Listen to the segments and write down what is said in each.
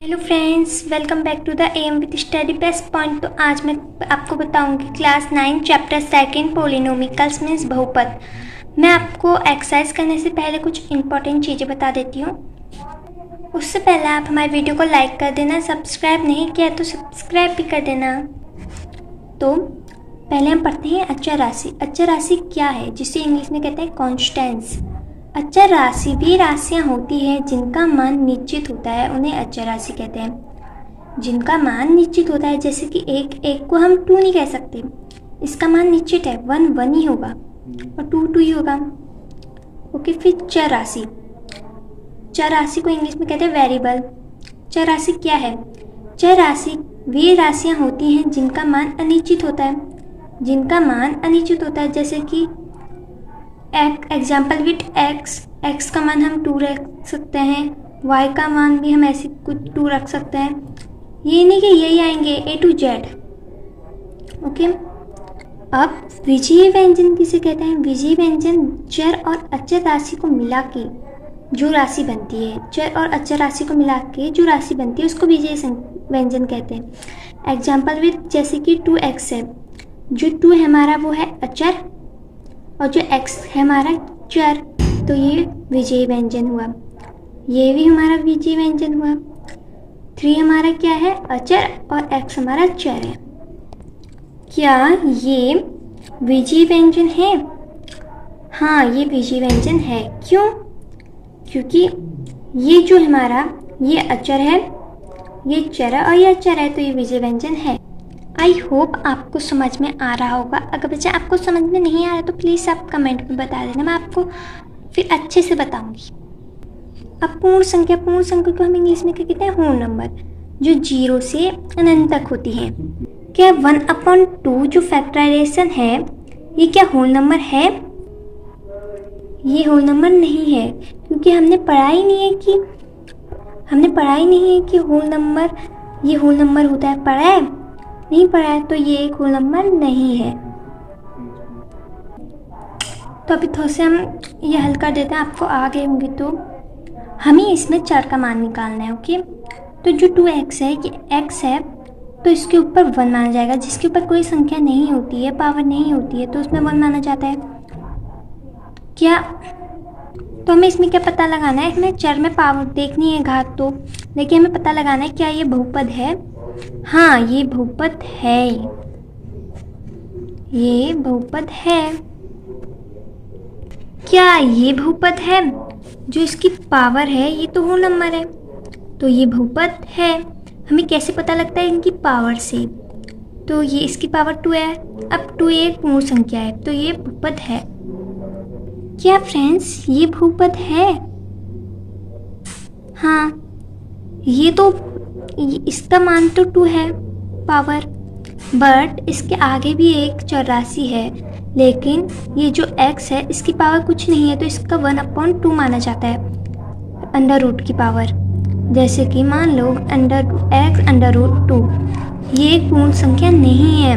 Hello friends, welcome back to the M with study best point. तो आज मैं आपको बताऊंगी class 9 chapter second polynomials means बहुपद। मैं आपको एक्सरसाइज करने से पहले कुछ इंपॉर्टेंट चीज़ें बता देती हूँ। उससे पहले आप हमारे वीडियो को लाइक कर देना, सब्सक्राइब नहीं किया तो सब्सक्राइब भी कर देना। तो पहले हम पढ़ते हैं अचर राशि। अचर राशि क्या है, जिसे इंग्लिश में कहते हैं कॉन्स्टेंट्स। अचर राशि वे राशियाँ होती हैं जिनका मान निश्चित होता है, उन्हें अचर राशि कहते हैं। जिनका मान निश्चित होता है, जैसे कि एक को हम 2 नहीं कह सकते, इसका मान निश्चित है, 1 1 ही होगा और 2 2 ही होगा। ओके, फिर चर राशि। चर राशि को इंग्लिश में कहते हैं वेरिएबल। चर राशि क्या है? चर राशि वे राशियाँ होती हैं जिनका मान अनिश्चित होता है। जिनका मान अनिश्चित होता है, जैसे कि एग्जाम्पल विथ एक्स का मान हम 2 रख सकते हैं, वाई का मान भी हम ऐसे कुछ 2 रख सकते हैं। ये नहीं कि यही आएंगे A to Z। ओके, अब विजीय व्यंजन किसे कहते हैं? विजीय व्यंजन चर और अचर राशि को मिला के जो राशि बनती है, चर और अचर राशि को मिला के जो राशि बनती है उसको विजीय व्यंजन कहते हैं। एग्जाम्पल विथ जैसे कि 2x है, जो 2 है हमारा वो है अचर और जो x है हमारा चर, तो ये विजीय व्यंजन हुआ। ये भी हमारा विजीय व्यंजन हुआ। 3 हमारा क्या है? अचर और x हमारा चर है। क्या ये विजीय व्यंजन है? हाँ, ये विजीय व्यंजन है। क्यों? क्योंकि ये जो हमारा ये अचर है, ये चर है और ये अचर है, तो ये विजीय व्यंजन है। आई होप आपको समझ में आ रहा होगा। अगर बच्चा आपको समझ में नहीं आ रहा तो प्लीज़ आप कमेंट में बता देना, मैं आपको फिर अच्छे से बताऊंगी। अब पूर्ण संख्या को हम इंग्लिश में क्या कहते हैं? होल नंबर, जो 0 से अनंत तक होती है। क्या 1/2 जो फैक्टराइजेशन है, ये क्या होल नंबर है? ये होल नंबर नहीं है, क्योंकि हमने पढ़ा ही नहीं है कि होल नंबर ये होल नंबर होता है। पढ़ा है? नहीं पढ़ा है, तो ये एक होल नंबर नहीं है। तो अभी थोड़ा से हम ये हल कर देते हैं, आपको आ गए होंगे। तो हमें इसमें चर का मान निकालना है। ओके, तो जो 2x है, ये x है, तो इसके ऊपर 1 माना जाएगा। जिसके ऊपर कोई संख्या नहीं होती है, पावर नहीं होती है, तो उसमें 1 माना जाता है। क्या तो हमें इसमें क्या पता लगाना है? हमें चर में पावर देखनी है, घात तो, लेकिन हमें पता लगाना है क्या ये बहुपद है। हाँ, ये बहुपद है। ये बहुपद है। क्या ये बहुपद है? जो इसकी पावर है ये तो होल नंबर है, तो ये बहुपद है। हमें कैसे पता लगता है? इनकी पावर से। तो ये इसकी पावर 2 है। अब 2 एक पूर्ण संख्या है, तो ये बहुपद है। क्या फ्रेंड्स, ये बहुपद है? हाँ, ये तो इसका मान तो 2 है पावर, बट इसके आगे भी एक चर राशि है, लेकिन ये जो x है इसकी पावर कुछ नहीं है, तो इसका 1/2 माना जाता है, अंडर रूट की पावर। जैसे कि मान लो x√2, ये एक पूर्ण संख्या नहीं है,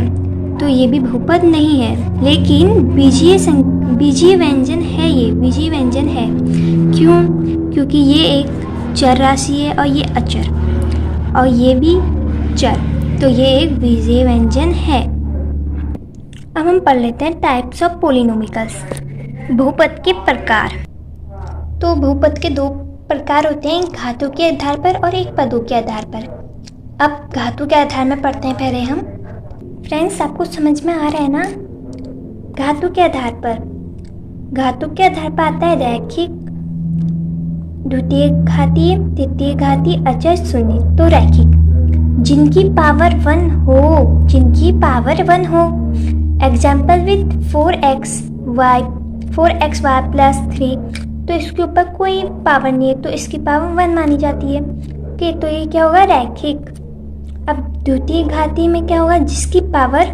तो ये भी बहुपद नहीं है, लेकिन बीजीय व्यंजन है। ये बीजीय व्यंजन है। क्यों? क्योंकि ये एक चर राशि है और ये अचर, और ये भी चर, तो ये एक बीजीय व्यंजन है। अब हम पढ़ लेते हैं टाइप्स ऑफ पोलिनोमिकल्स, बहुपद के प्रकार। तो बहुपद के 2 प्रकार होते हैं, एक घातों के आधार पर और एक पदों के आधार पर। अब घातों के आधार में पढ़ते हैं पहले हम। फ्रेंड्स, आपको समझ में आ रहा है ना? घातों के आधार पर आता है रैखिक, द्वितीय घातीय, तृतीय घातीय, अचर, शून्य। तो रैखिक जिनकी पावर 1 हो। एग्जाम्पल विथ 4xy प्लस 3, तो इसके ऊपर कोई पावर नहीं है, तो इसकी पावर 1 मानी जाती है। ओके, तो ये क्या होगा? रैखिक। अब द्वितीय घातीय में क्या होगा? जिसकी पावर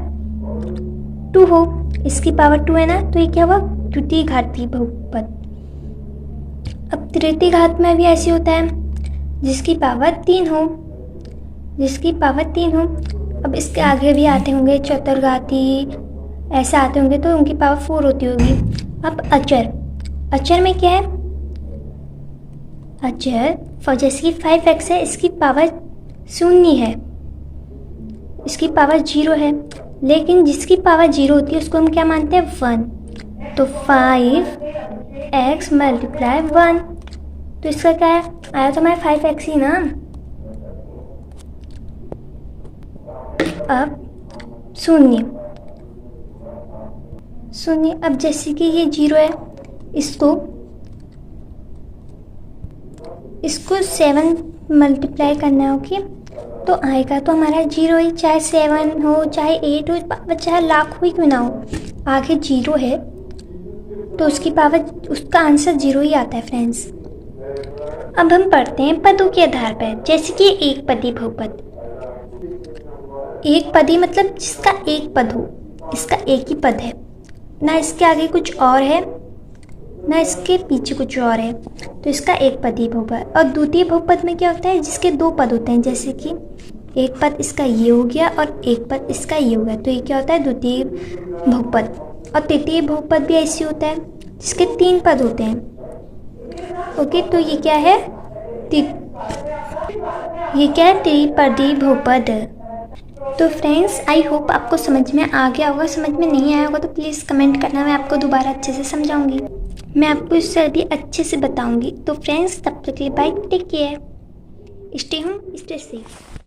2 हो, इसकी पावर 2 है ना, तो ये क्या होगा? द्वितीय घातीय बहुपद। अब तृतीय घात में भी ऐसे होता है, जिसकी पावर 3 हो। अब इसके आगे भी आते होंगे चतुर्घाती, ऐसे आते होंगे, तो उनकी पावर 4 होती होगी। अब अचर में क्या है? अचर जैसे कि 5x है, इसकी पावर 0 है, इसकी पावर 0 है, लेकिन जिसकी पावर 0 होती है उसको हम क्या मानते हैं, 1। तो 5x मल्टीप्लाई 1, तो इसका क्या है, आया तो हमारा 5x ही ना। अब 0, अब जैसे कि ये 0 है, इसको 7 मल्टीप्लाई करना है। ओके, तो आएगा तो हमारा 0 ही, चाहे 7 हो चाहे 8 हो चाहे लाख हो ही क्यों ना हो, आगे 0 है तो उसकी पावर, उसका आंसर 0 ही आता है फ्रेंड्स। अब हम पढ़ते हैं पदों के आधार पर, जैसे कि एक पदी बहुपद। एक पदी मतलब जिसका एक पद हो, इसका एक ही पद है, ना इसके आगे कुछ और है ना इसके पीछे कुछ और है, तो इसका एक पदी बहुपद। और द्वितीय बहुपद में क्या होता है, जिसके दो पद होते हैं, जैसे कि एक पद इसका ये हो गया और एक पद इसका ये हो गया, तो ये क्या होता है, द्वितीय बहुपद। और तृतीय बहुपद भी ऐसे होता है जिसके 3 पद होते हैं। ओके, तो ये क्या है, त्रिपदी बहुपद। तो फ्रेंड्स, आई होप आपको समझ में आ गया होगा। समझ में नहीं आया होगा तो प्लीज़ कमेंट करना, मैं आपको दोबारा अच्छे से समझाऊंगी, मैं आपको इससे भी अच्छे से बताऊंगी। तो फ्रेंड्स, तब तक के लिए bye, take care, stay home, stay safe.